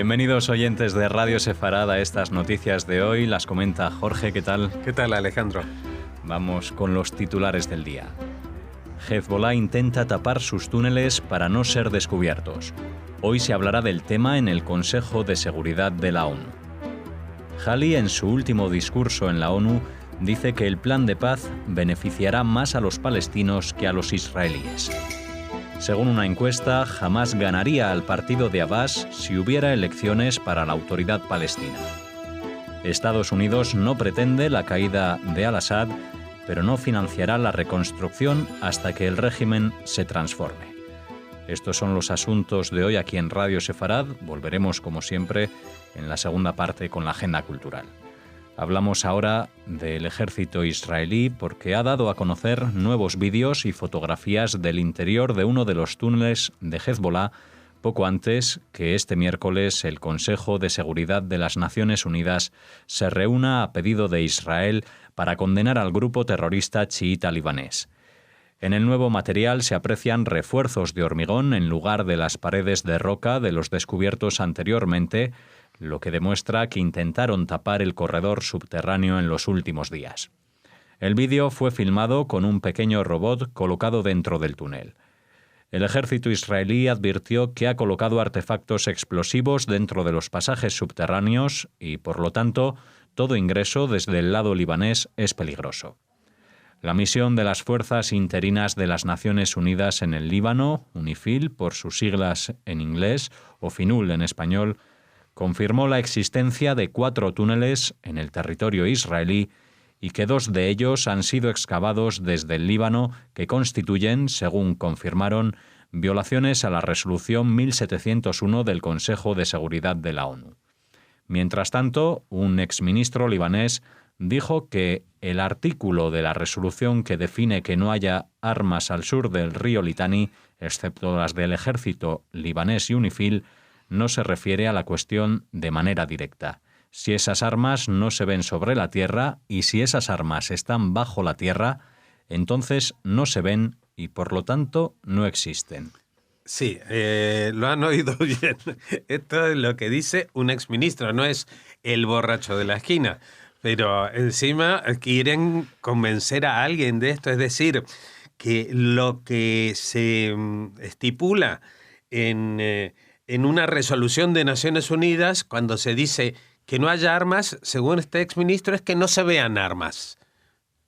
Bienvenidos oyentes de Radio Sefarad a estas noticias de hoy. Las comenta Jorge, ¿qué tal? ¿Qué tal, Alejandro? Vamos con los titulares del día. Hezbollah intenta tapar sus túneles para no ser descubiertos. Hoy se hablará del tema en el Consejo de Seguridad de la ONU. Hali, en su último discurso en la ONU, dice que el plan de paz beneficiará más a los palestinos que a los israelíes. Según una encuesta, Hamás ganaría al partido de Abbas si hubiera elecciones para la autoridad palestina. Estados Unidos no pretende la caída de al-Assad, pero no financiará la reconstrucción hasta que el régimen se transforme. Estos son los asuntos de hoy aquí en Radio Sefarad. Volveremos, como siempre, en la segunda parte con la agenda cultural. Hablamos ahora del ejército israelí porque ha dado a conocer nuevos vídeos y fotografías del interior de uno de los túneles de Hezbollah poco antes que este miércoles el Consejo de Seguridad de las Naciones Unidas se reúna a pedido de Israel para condenar al grupo terrorista chiita libanés. En el nuevo material se aprecian refuerzos de hormigón en lugar de las paredes de roca de los descubiertos anteriormente, lo que demuestra que intentaron tapar el corredor subterráneo en los últimos días. El vídeo fue filmado con un pequeño robot colocado dentro del túnel. El ejército israelí advirtió que ha colocado artefactos explosivos dentro de los pasajes subterráneos y, por lo tanto, todo ingreso desde el lado libanés es peligroso. La misión de las Fuerzas Interinas de las Naciones Unidas en el Líbano, UNIFIL por sus siglas en inglés o FINUL en español, confirmó la existencia de 4 túneles en el territorio israelí y que 2 de ellos han sido excavados desde el Líbano que constituyen, según confirmaron, violaciones a la resolución 1701 del Consejo de Seguridad de la ONU. Mientras tanto, un exministro libanés dijo que el artículo de la resolución que define que no haya armas al sur del río Litani, excepto las del ejército libanés y UNIFIL, no se refiere a la cuestión de manera directa. Si esas armas no se ven sobre la tierra y si esas armas están bajo la tierra, entonces no se ven y por lo tanto no existen. Sí, lo han oído bien. Esto es lo que dice un exministro, no es el borracho de la esquina. Pero encima quieren convencer a alguien de esto, es decir, que lo que se estipula en una resolución de Naciones Unidas, cuando se dice que no haya armas, según este exministro, es que no se vean armas,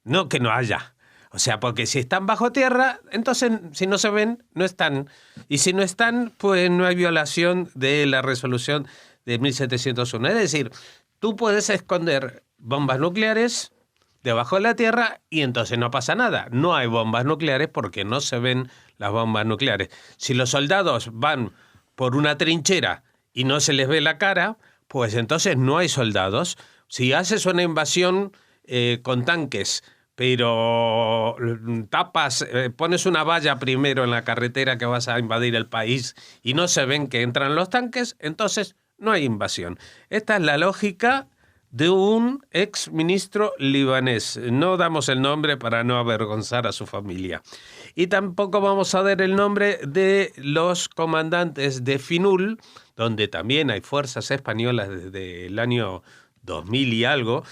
no que no haya. O sea, porque si están bajo tierra, entonces si no se ven, no están. Y si no están, pues no hay violación de la resolución de 1701. Es decir, tú puedes esconder bombas nucleares debajo de la tierra y entonces no pasa nada. No hay bombas nucleares porque no se ven las bombas nucleares. Si los soldados van por una trinchera y no se les ve la cara, pues entonces no hay soldados. Si haces una invasión con tanques, pero tapas, pones una valla primero en la carretera que vas a invadir el país y no se ven que entran los tanques, entonces no hay invasión. Esta es la lógica de un ex ministro libanés. No damos el nombre para no avergonzar a su familia. Y tampoco vamos a dar el nombre de los comandantes de FINUL, donde también hay fuerzas españolas desde el año 2000 y algo,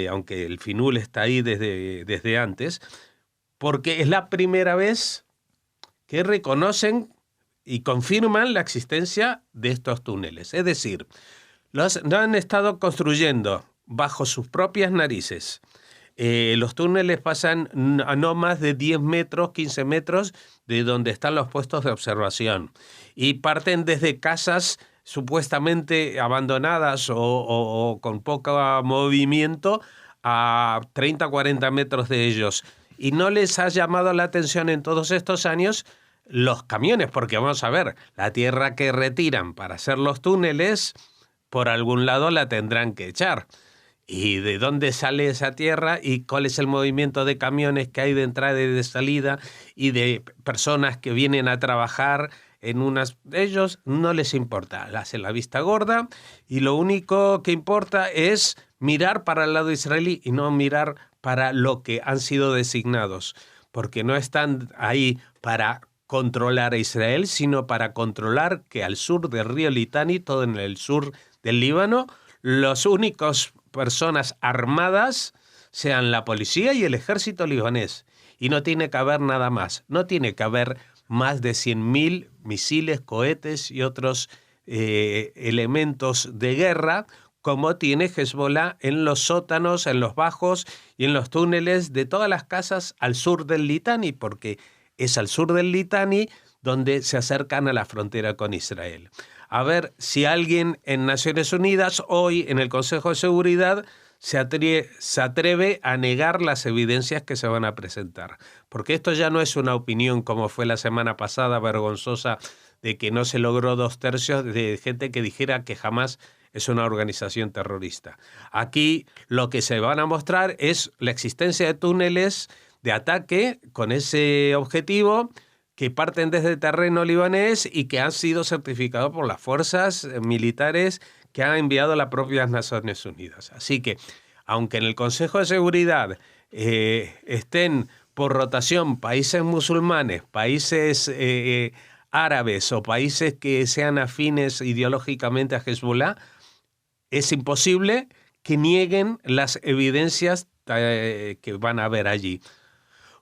aunque el FINUL está ahí desde antes, porque es la primera vez que reconocen y confirman la existencia de estos túneles. Es decir, los han estado construyendo bajo sus propias narices. Los túneles pasan a no más de 10 metros, 15 metros de donde están los puestos de observación. Y parten desde casas supuestamente abandonadas o con poco movimiento a 30, 40 metros de ellos. Y no les ha llamado la atención en todos estos años los camiones, porque vamos a ver, la tierra que retiran para hacer los túneles, por algún lado la tendrán que echar. ¿Y de dónde sale esa tierra? ¿Y cuál es el movimiento de camiones que hay de entrada y de salida? Y de personas que vienen a trabajar en unas... Ellos no les importa, hacen la vista gorda y lo único que importa es mirar para el lado israelí y no mirar para lo que han sido designados, porque no están ahí para controlar a Israel, sino para controlar que al sur del río Litani, todo en el sur del Líbano, las únicas personas armadas sean la policía y el ejército libanés. Y no tiene que haber nada más. No tiene que haber más de 100.000 misiles, cohetes y otros elementos de guerra, como tiene Hezbollah en los sótanos, en los bajos y en los túneles de todas las casas al sur del Litani, porque es al sur del Litani donde se acercan a la frontera con Israel. A ver si alguien en Naciones Unidas, hoy en el Consejo de Seguridad, se atreve a negar las evidencias que se van a presentar. Porque esto ya no es una opinión como fue la semana pasada, vergonzosa, de que no se logró 2/3 de gente que dijera que jamás es una organización terrorista. Aquí lo que se van a mostrar es la existencia de túneles de ataque con ese objetivo que parten desde terreno libanés y que han sido certificados por las fuerzas militares que han enviado las propias Naciones Unidas. Así que, aunque en el Consejo de Seguridad estén por rotación países musulmanes, países árabes o países que sean afines ideológicamente a Hezbollah, es imposible que nieguen las evidencias que van a haber allí.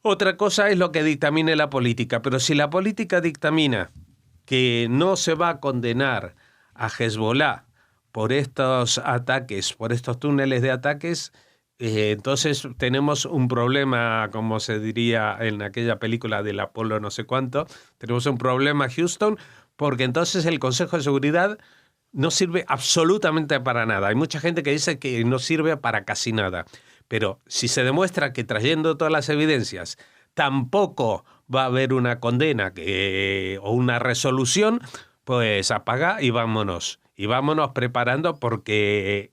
Otra cosa es lo que dictamine la política, pero si la política dictamina que no se va a condenar a Hezbollah por estos ataques, por estos túneles de ataques, entonces tenemos un problema, como se diría en aquella película del Apolo no sé cuánto, tenemos un problema, Houston, porque entonces el Consejo de Seguridad no sirve absolutamente para nada. Hay mucha gente que dice que no sirve para casi nada. Pero si se demuestra que trayendo todas las evidencias tampoco va a haber una condena o una resolución, pues apaga y vámonos. Y vámonos preparando porque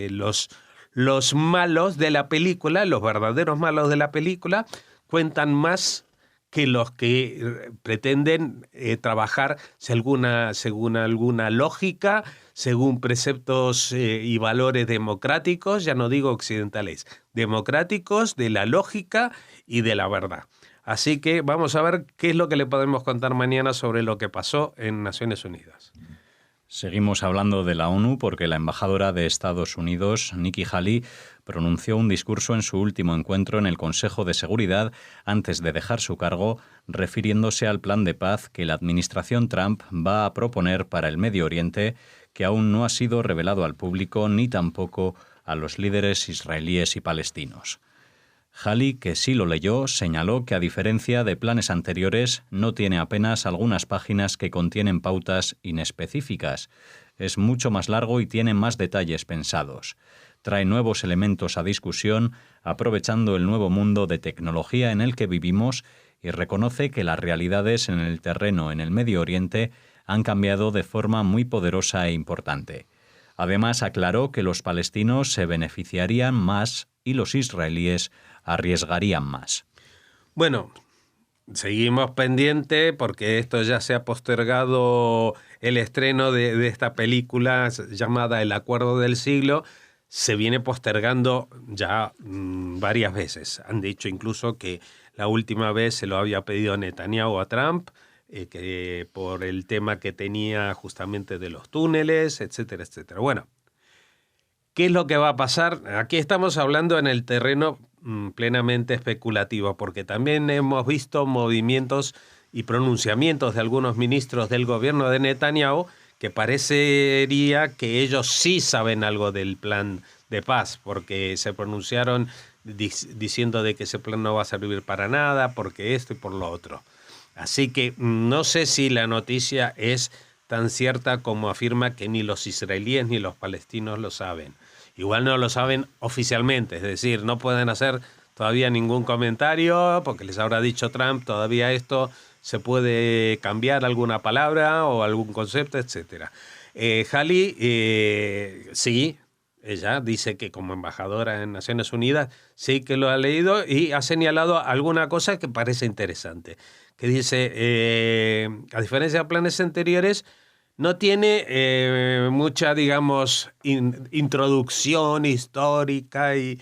los malos de la película, los verdaderos malos de la película, cuentan más que los que pretenden trabajar según alguna lógica, según preceptos y valores democráticos, ya no digo occidentales, democráticos, de la lógica y de la verdad. Así que vamos a ver qué es lo que le podemos contar mañana sobre lo que pasó en Naciones Unidas. Seguimos hablando de la ONU porque la embajadora de Estados Unidos, Nikki Haley, pronunció un discurso en su último encuentro en el Consejo de Seguridad antes de dejar su cargo, refiriéndose al plan de paz que la administración Trump va a proponer para el Medio Oriente, que aún no ha sido revelado al público ni tampoco a los líderes israelíes y palestinos. Haley, que sí lo leyó, señaló que a diferencia de planes anteriores, no tiene apenas algunas páginas que contienen pautas inespecíficas. Es mucho más largo y tiene más detalles pensados. Trae nuevos elementos a discusión, aprovechando el nuevo mundo de tecnología en el que vivimos, y reconoce que las realidades en el terreno en el Medio Oriente han cambiado de forma muy poderosa e importante. Además, aclaró que los palestinos se beneficiarían más y los israelíes arriesgarían más. Bueno, seguimos pendiente porque esto ya se ha postergado el estreno de esta película llamada El Acuerdo del Siglo. Se viene postergando ya varias veces. Han dicho incluso que la última vez se lo había pedido Netanyahu a Trump, que por el tema que tenía justamente de los túneles, etcétera, etcétera. Bueno, ¿qué es lo que va a pasar? Aquí estamos hablando en el terreno plenamente especulativo, porque también hemos visto movimientos y pronunciamientos de algunos ministros del gobierno de Netanyahu que parecería que ellos sí saben algo del plan de paz, porque se pronunciaron diciendo de que ese plan no va a servir para nada, porque esto y por lo otro. Así que no sé si la noticia es tan cierta como afirma que ni los israelíes ni los palestinos lo saben. Igual no lo saben oficialmente, es decir, no pueden hacer todavía ningún comentario porque les habrá dicho Trump, todavía esto se puede cambiar alguna palabra o algún concepto, etc. Haley, sí, ella dice que como embajadora en Naciones Unidas sí que lo ha leído y ha señalado alguna cosa que parece interesante, que dice, a diferencia de planes anteriores, no tiene mucha, digamos, introducción histórica y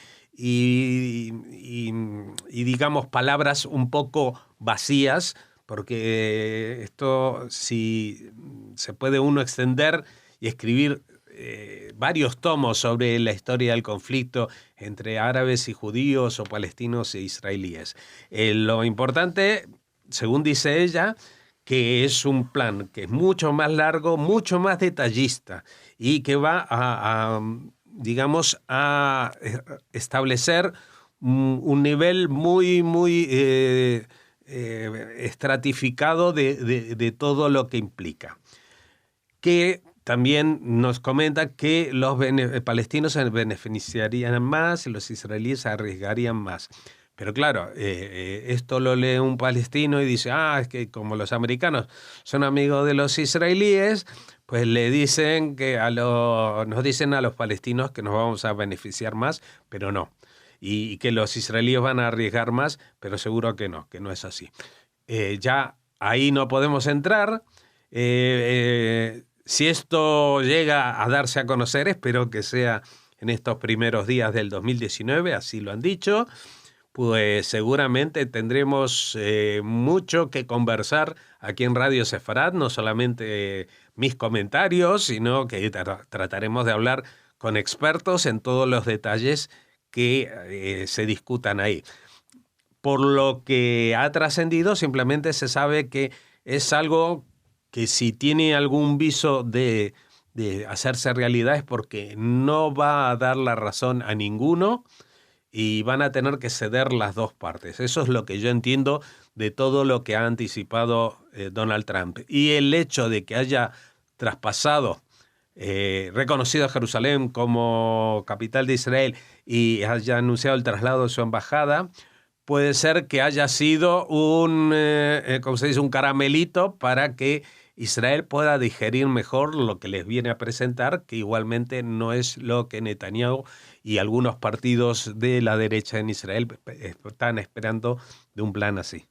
digamos, palabras un poco vacías porque esto, si se puede uno extender y escribir varios tomos sobre la historia del conflicto entre árabes y judíos o palestinos e israelíes. Lo importante, según dice ella, que es un plan que es mucho más largo, mucho más detallista y que va digamos, a establecer un nivel muy estratificado de todo lo que implica. Que también nos comenta que los palestinos se beneficiarían más y los israelíes se arriesgarían más. Pero claro, esto lo lee un palestino y dice, es que como los americanos son amigos de los israelíes, pues le dicen que nos dicen a los palestinos que nos vamos a beneficiar más, pero no. Y que los israelíes van a arriesgar más, pero seguro que no es así. Ya ahí no podemos entrar. Si esto llega a darse a conocer, espero que sea en estos primeros días del 2019, así lo han dicho, pues seguramente tendremos mucho que conversar aquí en Radio Sefarad, no solamente mis comentarios, sino que trataremos de hablar con expertos en todos los detalles que se discutan ahí. Por lo que ha trascendido, simplemente se sabe que es algo que si tiene algún viso de hacerse realidad es porque no va a dar la razón a ninguno y van a tener que ceder las dos partes. Eso es lo que yo entiendo de todo lo que ha anticipado Donald Trump. Y el hecho de que haya traspasado, reconocido a Jerusalén como capital de Israel y haya anunciado el traslado de su embajada, puede ser que haya sido un caramelito para que Israel pueda digerir mejor lo que les viene a presentar, que igualmente no es lo que Netanyahu y algunos partidos de la derecha en Israel están esperando de un plan así.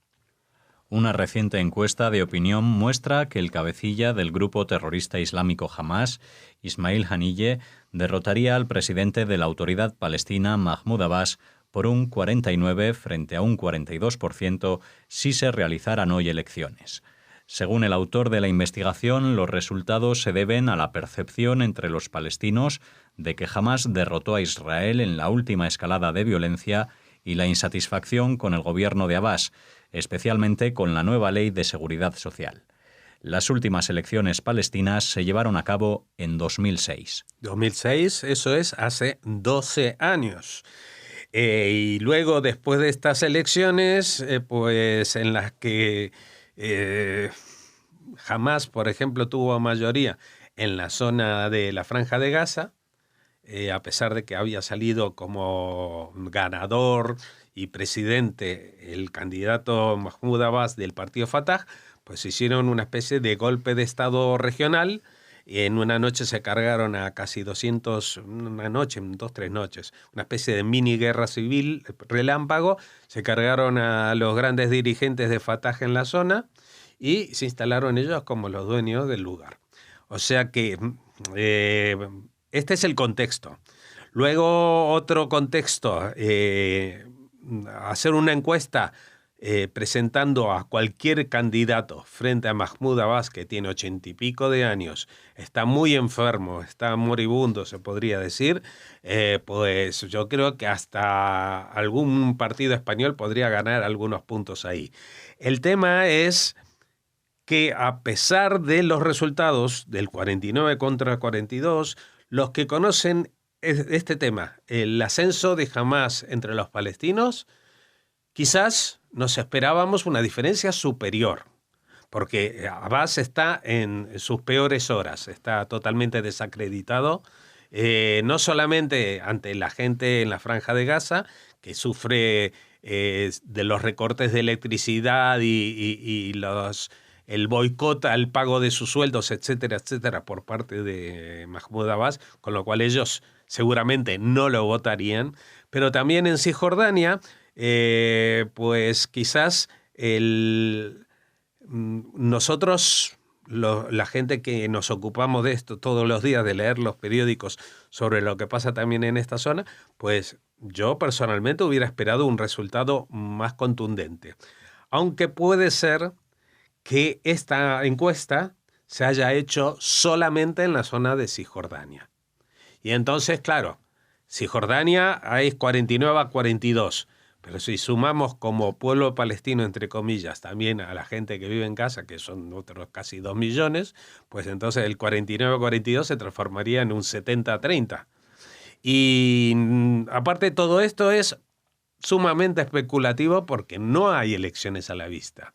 Una reciente encuesta de opinión muestra que el cabecilla del grupo terrorista islámico Hamás, Ismail Haniyeh, derrotaría al presidente de la Autoridad Palestina, Mahmoud Abbas, por un 49% frente a un 42% si se realizaran hoy elecciones. Según el autor de la investigación, los resultados se deben a la percepción entre los palestinos de que Hamás derrotó a Israel en la última escalada de violencia y la insatisfacción con el gobierno de Abbas, especialmente con la nueva ley de seguridad social. Las últimas elecciones palestinas se llevaron a cabo en 2006. 2006, eso es hace 12 años. Y luego, después de estas elecciones, pues en las que Hamás, por ejemplo, tuvo mayoría en la zona de la Franja de Gaza, a pesar de que había salido como ganador y presidente el candidato Mahmoud Abbas del partido Fatah, pues hicieron una especie de golpe de estado regional. Y en una noche se cargaron a casi 200, una noche, 2-3 noches, una especie de mini guerra civil relámpago. Se cargaron a los grandes dirigentes de Fatah en la zona y se instalaron ellos como los dueños del lugar. O sea que este es el contexto. Luego otro contexto, hacer una encuesta presentando a cualquier candidato frente a Mahmoud Abbas, que tiene 80 y pico de años, está muy enfermo, está moribundo, se podría decir, pues yo creo que hasta algún partido español podría ganar algunos puntos ahí. El tema es que a pesar de los resultados del 49 contra 42, los que conocen este tema, el ascenso de Hamás entre los palestinos, quizás nos esperábamos una diferencia superior, porque Abbas está en sus peores horas, está totalmente desacreditado, no solamente ante la gente en la Franja de Gaza, que sufre de los recortes de electricidad y el boicot al pago de sus sueldos, etcétera, etcétera, por parte de Mahmoud Abbas, con lo cual ellos seguramente no lo votarían, pero también en Cisjordania, pues quizás nosotros, la gente que nos ocupamos de esto todos los días, de leer los periódicos sobre lo que pasa también en esta zona, pues yo personalmente hubiera esperado un resultado más contundente. Aunque puede ser que esta encuesta se haya hecho solamente en la zona de Cisjordania. Y entonces, claro, Cisjordania es 49-42, pero si sumamos como pueblo palestino, entre comillas, también a la gente que vive en Gaza, que son otros casi 2 millones, pues entonces el 49-42 se transformaría en un 70-30. Y aparte todo esto es sumamente especulativo porque no hay elecciones a la vista.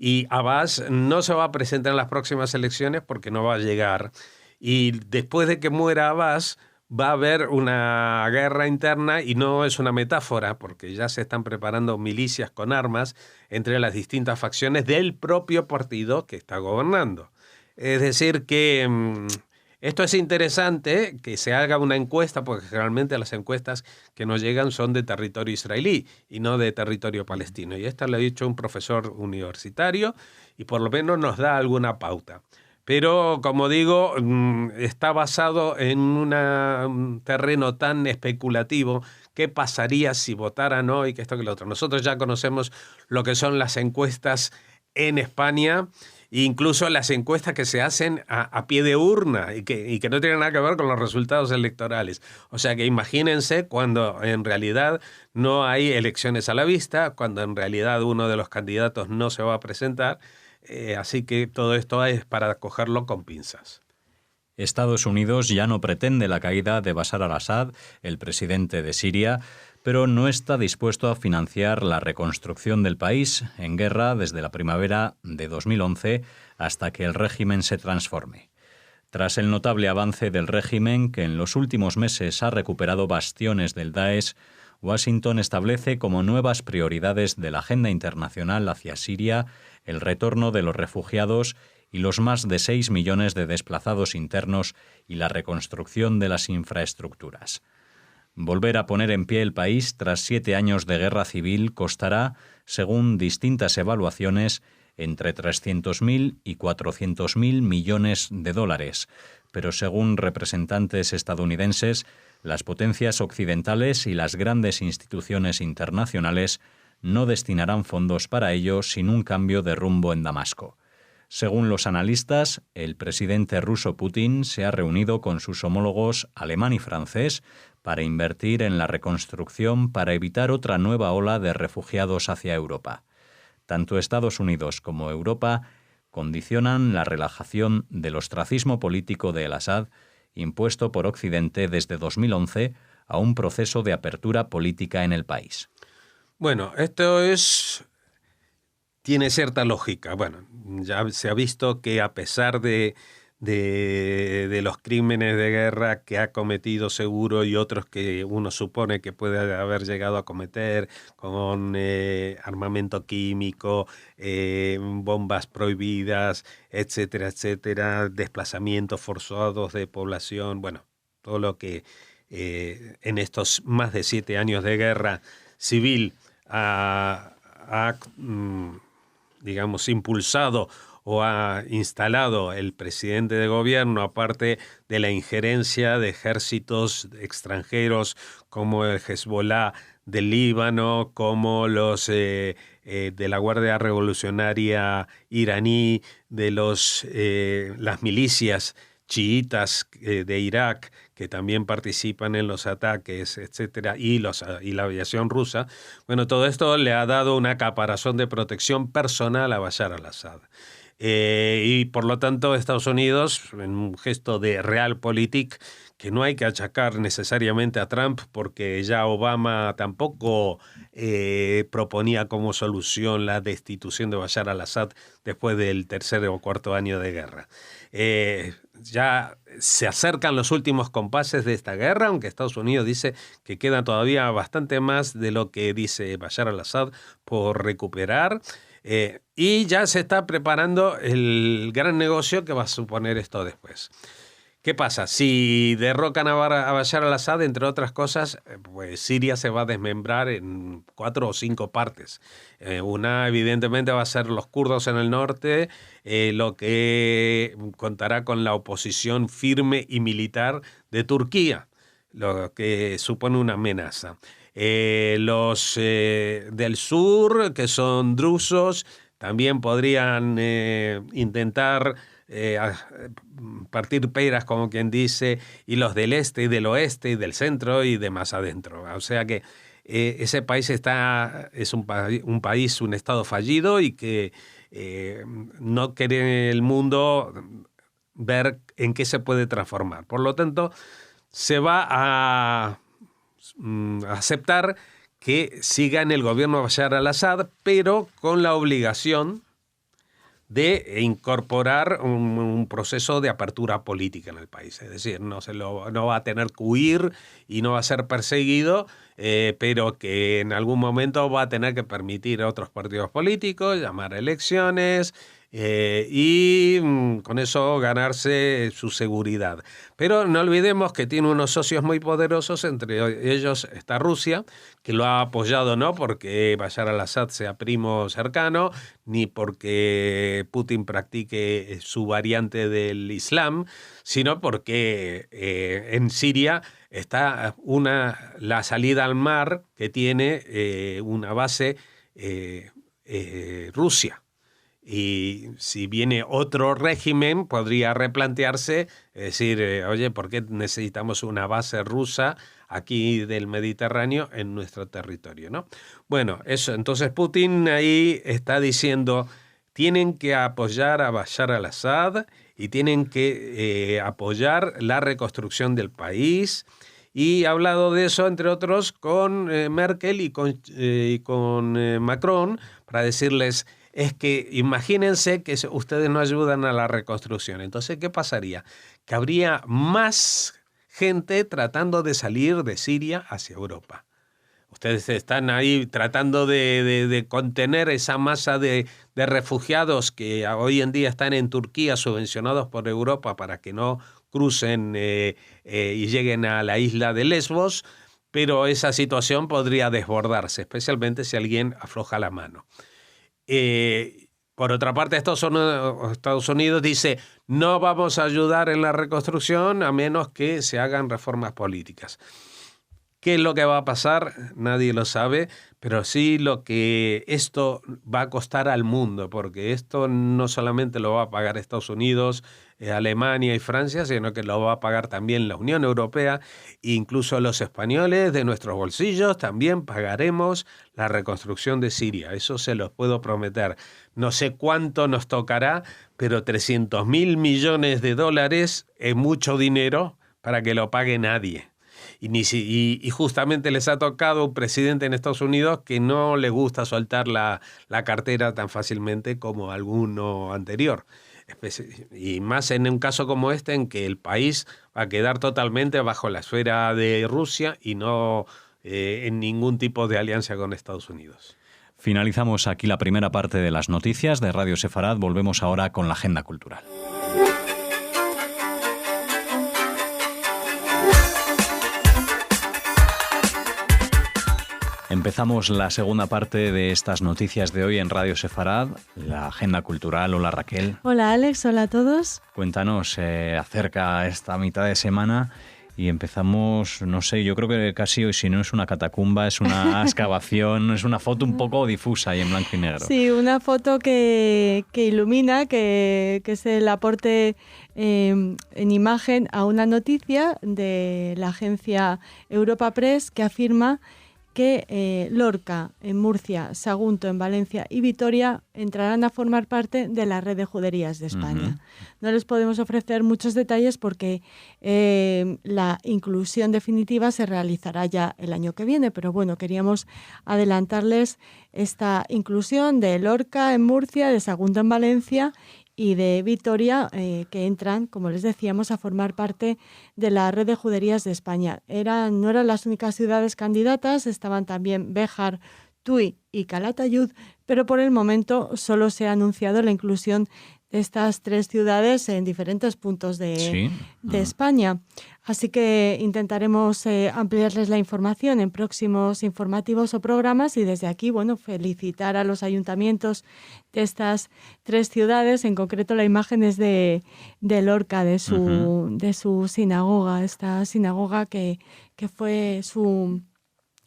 Y Abbas no se va a presentar en las próximas elecciones porque no va a llegar. Y después de que muera Abbas, va a haber una guerra interna, y no es una metáfora, porque ya se están preparando milicias con armas entre las distintas facciones del propio partido que está gobernando. Es decir que esto es interesante, que se haga una encuesta, porque generalmente las encuestas que nos llegan son de territorio israelí y no de territorio palestino. Y esta lo ha dicho un profesor universitario y por lo menos nos da alguna pauta. Pero, como digo, está basado en un terreno tan especulativo. ¿Qué pasaría si votaran hoy? Que esto, que lo otro. Nosotros ya conocemos lo que son las encuestas en España, incluso las encuestas que se hacen a pie de urna y que no tienen nada que ver con los resultados electorales. O sea que imagínense cuando en realidad no hay elecciones a la vista, cuando en realidad uno de los candidatos no se va a presentar. Así que todo esto es para cogerlo con pinzas. Estados Unidos ya no pretende la caída de Bashar al-Assad, el presidente de Siria, pero no está dispuesto a financiar la reconstrucción del país en guerra desde la primavera de 2011 hasta que el régimen se transforme. Tras el notable avance del régimen, que en los últimos meses ha recuperado bastiones del Daesh, Washington establece como nuevas prioridades de la agenda internacional hacia Siria el retorno de los refugiados y los más de 6 millones de desplazados internos y la reconstrucción de las infraestructuras. Volver a poner en pie el país tras 7 años de guerra civil costará, según distintas evaluaciones, entre 300.000 y 400.000 millones de dólares, pero según representantes estadounidenses, las potencias occidentales y las grandes instituciones internacionales no destinarán fondos para ello sin un cambio de rumbo en Damasco. Según los analistas, el presidente ruso Putin se ha reunido con sus homólogos alemán y francés para invertir en la reconstrucción para evitar otra nueva ola de refugiados hacia Europa. Tanto Estados Unidos como Europa condicionan la relajación del ostracismo político de el-Assad impuesto por Occidente desde 2011 a un proceso de apertura política en el país. Bueno, esto tiene cierta lógica. Bueno, ya se ha visto que a pesar de los crímenes de guerra que ha cometido seguro y otros que uno supone que puede haber llegado a cometer con armamento químico, bombas prohibidas, etcétera, etcétera, desplazamientos forzados de población, bueno, todo lo que en estos más de 7 años de guerra civil ha digamos, impulsado o ha instalado el presidente de gobierno, aparte de la injerencia de ejércitos extranjeros como el Hezbollah del Líbano, como los de la Guardia Revolucionaria iraní, de las milicias chiitas de Irak, que también participan en los ataques, etcétera, y la aviación rusa. Bueno, todo esto le ha dado una caparazón de protección personal a Bashar al-Assad. Y por lo tanto Estados Unidos, en un gesto de realpolitik, que no hay que achacar necesariamente a Trump, porque ya Obama tampoco proponía como solución la destitución de Bashar al-Assad después del 3er o 4er año de guerra. Ya se acercan los últimos compases de esta guerra, aunque Estados Unidos dice que queda todavía bastante más de lo que dice Bashar al-Assad por recuperar. Y ya se está preparando el gran negocio que va a suponer esto después. ¿Qué pasa? Si derrocan a Bashar al-Assad, entre otras cosas, pues Siria se va a desmembrar en 4 o 5 partes. Una, evidentemente, va a ser los kurdos en el norte, lo que contará con la oposición firme y militar de Turquía, lo que supone una amenaza. Los del sur, que son drusos, también podrían intentar partir peras, como quien dice, y los del este y del oeste y del centro y de más adentro. O sea que ese país es un país, un estado fallido y que no quiere el mundo ver en qué se puede transformar. Por lo tanto, se va a aceptar que siga en el gobierno de Bashar al-Assad, pero con la obligación de incorporar un proceso de apertura política en el país. Es decir, no va a tener que huir y no va a ser perseguido, pero que en algún momento va a tener que permitir a otros partidos políticos llamar a elecciones y con eso ganarse su seguridad. Pero no olvidemos que tiene unos socios muy poderosos, entre ellos está Rusia, que lo ha apoyado no porque Bashar al-Assad sea primo cercano, ni porque Putin practique su variante del Islam, sino porque en Siria está la salida al mar que tiene una base Rusia. Y si viene otro régimen, podría replantearse, decir, oye, ¿por qué necesitamos una base rusa aquí del Mediterráneo en nuestro territorio, ¿no? Bueno, eso. Entonces Putin ahí está diciendo, tienen que apoyar a Bashar al-Assad y tienen que apoyar la reconstrucción del país. Y ha hablado de eso, entre otros, con Merkel y con Macron, para decirles, es que imagínense que ustedes no ayudan a la reconstrucción. Entonces, ¿qué pasaría? Que habría más gente tratando de salir de Siria hacia Europa. Ustedes están ahí tratando de contener esa masa de refugiados que hoy en día están en Turquía subvencionados por Europa para que no crucen y lleguen a la isla de Lesbos, pero esa situación podría desbordarse, especialmente si alguien afloja la mano. Por otra parte, Estados Unidos dice, no vamos a ayudar en la reconstrucción a menos que se hagan reformas políticas. ¿Qué es lo que va a pasar? Nadie lo sabe, pero sí lo que esto va a costar al mundo, porque esto no solamente lo va a pagar Estados Unidos, Alemania y Francia, sino que lo va a pagar también la Unión Europea, e incluso los españoles de nuestros bolsillos también pagaremos la reconstrucción de Siria. Eso se los puedo prometer. No sé cuánto nos tocará, pero 300.000 millones de dólares es mucho dinero para que lo pague nadie. Y justamente les ha tocado un presidente en Estados Unidos que no le gusta soltar la cartera tan fácilmente como alguno anterior. Y más en un caso como este, en que el país va a quedar totalmente bajo la esfera de Rusia y no en ningún tipo de alianza con Estados Unidos. Finalizamos aquí la primera parte de las noticias de Radio Sefarad. Volvemos ahora con la agenda cultural. Empezamos la segunda parte de estas noticias de hoy en Radio Sefarad, la agenda cultural. Hola Raquel. Hola Alex, hola a todos. Cuéntanos acerca esta mitad de semana y empezamos, no sé, yo creo que casi hoy, si no es una catacumba, es una excavación, es una foto un poco difusa y en blanco y negro. Sí, una foto que ilumina, que es el aporte en imagen a una noticia de la agencia Europa Press que afirma que Lorca en Murcia, Sagunto en Valencia y Vitoria entrarán a formar parte de la red de juderías de España. No les podemos ofrecer muchos detalles porque la inclusión definitiva se realizará ya el año que viene, pero bueno, queríamos adelantarles esta inclusión de Lorca en Murcia, de Sagunto en Valencia y de Vitoria, que entran, como les decíamos, a formar parte de la red de juderías de España. No eran las únicas ciudades candidatas, estaban también Béjar, Tui y Calatayud, pero por el momento solo se ha anunciado la inclusión de estas tres ciudades en diferentes puntos de España. Así que intentaremos ampliarles la información en próximos informativos o programas y desde aquí, bueno, felicitar a los ayuntamientos de estas tres ciudades. En concreto, la imagen es de Lorca, de su sinagoga, esta sinagoga que fue su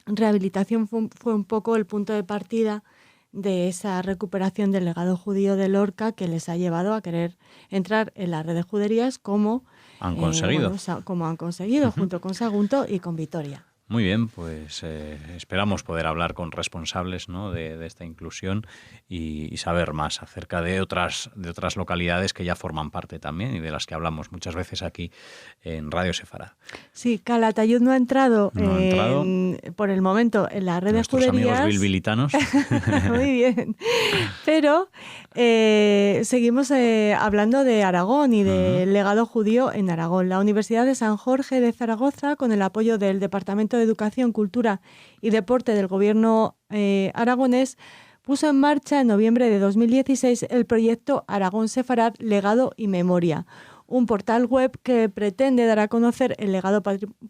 rehabilitación, fue un poco el punto de partida de esa recuperación del legado judío de Lorca que les ha llevado a querer entrar en la red de juderías como han conseguido, junto con Sagunto y con Vitoria. Muy bien, pues esperamos poder hablar con responsables, ¿no?, de esta inclusión y saber más acerca de otras localidades que ya forman parte también y de las que hablamos muchas veces aquí en Radio Sefarad. Sí, Calatayud no ha entrado, por el momento en la red Nuestros de juderías. Amigos bilbilitanos. Muy bien. Pero seguimos hablando de Aragón y del legado judío en Aragón. La Universidad de San Jorge de Zaragoza, con el apoyo del Departamento de Educación, Cultura y Deporte del Gobierno aragonés, puso en marcha en noviembre de 2016 el proyecto Aragón Sefarad, Legado y Memoria, un portal web que pretende dar a conocer el legado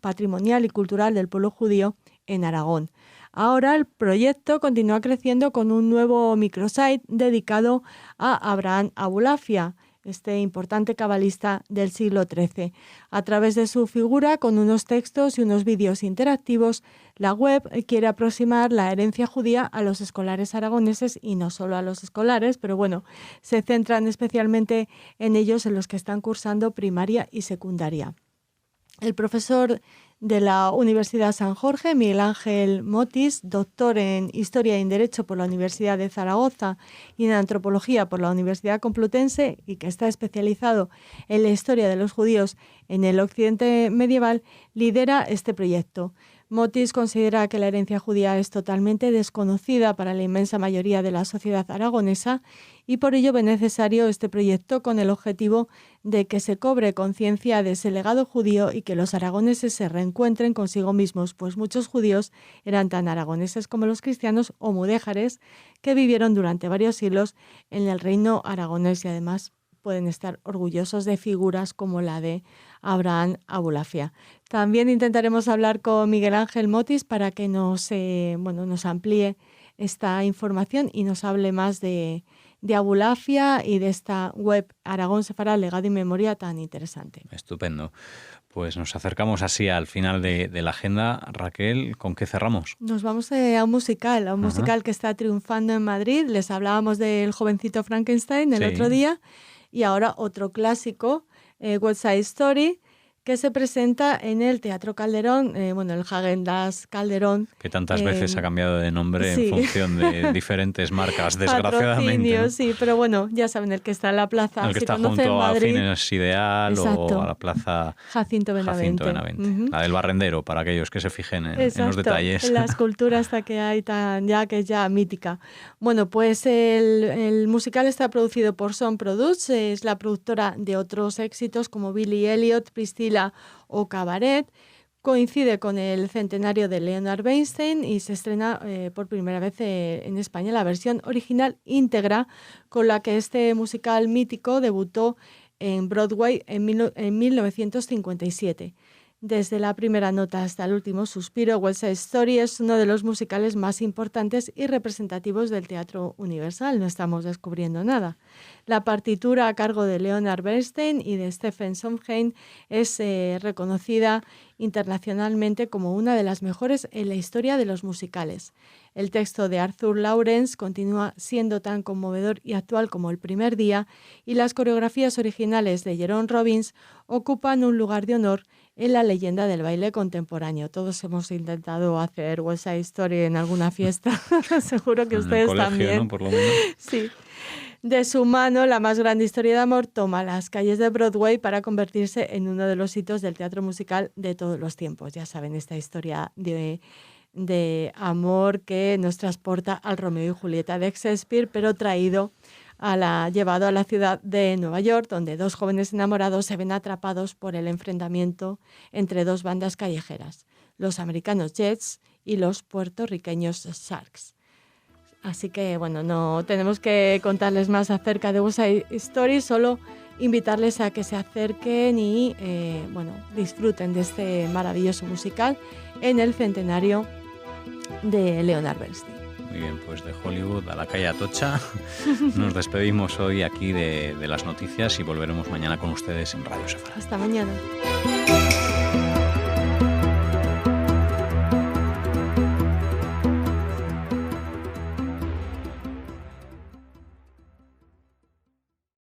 patrimonial y cultural del pueblo judío en Aragón. Ahora el proyecto continúa creciendo con un nuevo microsite dedicado a Abraham Abulafia, este importante cabalista del siglo XIII. A través de su figura, con unos textos y unos vídeos interactivos, la web quiere aproximar la herencia judía a los escolares aragoneses y no solo a los escolares, pero bueno, se centran especialmente en ellos, en los que están cursando primaria y secundaria. El profesor de la Universidad San Jorge, Miguel Ángel Motis, doctor en Historia y en Derecho por la Universidad de Zaragoza y en Antropología por la Universidad Complutense, y que está especializado en la historia de los judíos en el Occidente medieval, lidera este proyecto. Motis considera que la herencia judía es totalmente desconocida para la inmensa mayoría de la sociedad aragonesa y por ello ve necesario este proyecto con el objetivo de que se cobre conciencia de ese legado judío y que los aragoneses se reencuentren consigo mismos, pues muchos judíos eran tan aragoneses como los cristianos o mudéjares que vivieron durante varios siglos en el reino aragonés y además pueden estar orgullosos de figuras como la de Abraham Abulafia. También intentaremos hablar con Miguel Ángel Motis para que nos amplíe esta información y nos hable más de Abulafia y de esta web Aragón Sefarad, Legado y Memoria tan interesante. Estupendo. Pues nos acercamos así al final de la agenda. Raquel, ¿con qué cerramos? Nos vamos a un musical que está triunfando en Madrid. Les hablábamos del jovencito Frankenstein el otro día. Y ahora otro clásico, West Side Story, que se presenta en el Teatro Calderón, el Häagen-Dazs Calderón. Que tantas veces ha cambiado de nombre en función de diferentes marcas, desgraciadamente, ¿no? Sí, pero bueno, ya saben, el que está en la plaza. El que está junto a Fines Ideal. Exacto. O a la plaza Jacinto Benavente. La del Barrendero, para aquellos que se fijen en los detalles. En la escultura esta que hay que es ya mítica. Bueno, pues el musical está producido por Son Produce, es la productora de otros éxitos como Billy Elliot, Priscilla o Cabaret. Coincide con el centenario de Leonard Bernstein y se estrena por primera vez en España la versión original íntegra con la que este musical mítico debutó en Broadway en 1957. Desde la primera nota hasta el último suspiro, West Side Story es uno de los musicales más importantes y representativos del teatro universal. No estamos descubriendo nada. La partitura a cargo de Leonard Bernstein y de Stephen Sondheim es reconocida internacionalmente como una de las mejores en la historia de los musicales. El texto de Arthur Lawrence continúa siendo tan conmovedor y actual como el primer día, y las coreografías originales de Jerome Robbins ocupan un lugar de honor en la leyenda del baile contemporáneo. Todos hemos intentado hacer West Side Story en alguna fiesta, seguro que ustedes colegio, también. ¿no? Por lo menos. Sí. De su mano, la más grande historia de amor toma las calles de Broadway para convertirse en uno de los hitos del teatro musical de todos los tiempos. Ya saben, esta historia de amor que nos transporta al Romeo y Julieta de Shakespeare, pero llevado a la ciudad de Nueva York, donde dos jóvenes enamorados se ven atrapados por el enfrentamiento entre dos bandas callejeras, los americanos Jets y los puertorriqueños Sharks. Así que, no tenemos que contarles más acerca de West Side Story, solo invitarles a que se acerquen y disfruten de este maravilloso musical en el centenario de Leonard Bernstein. Muy bien, pues de Hollywood a la calle Atocha. Nos despedimos hoy aquí de las noticias y volveremos mañana con ustedes en Radio Sefarad. Hasta mañana.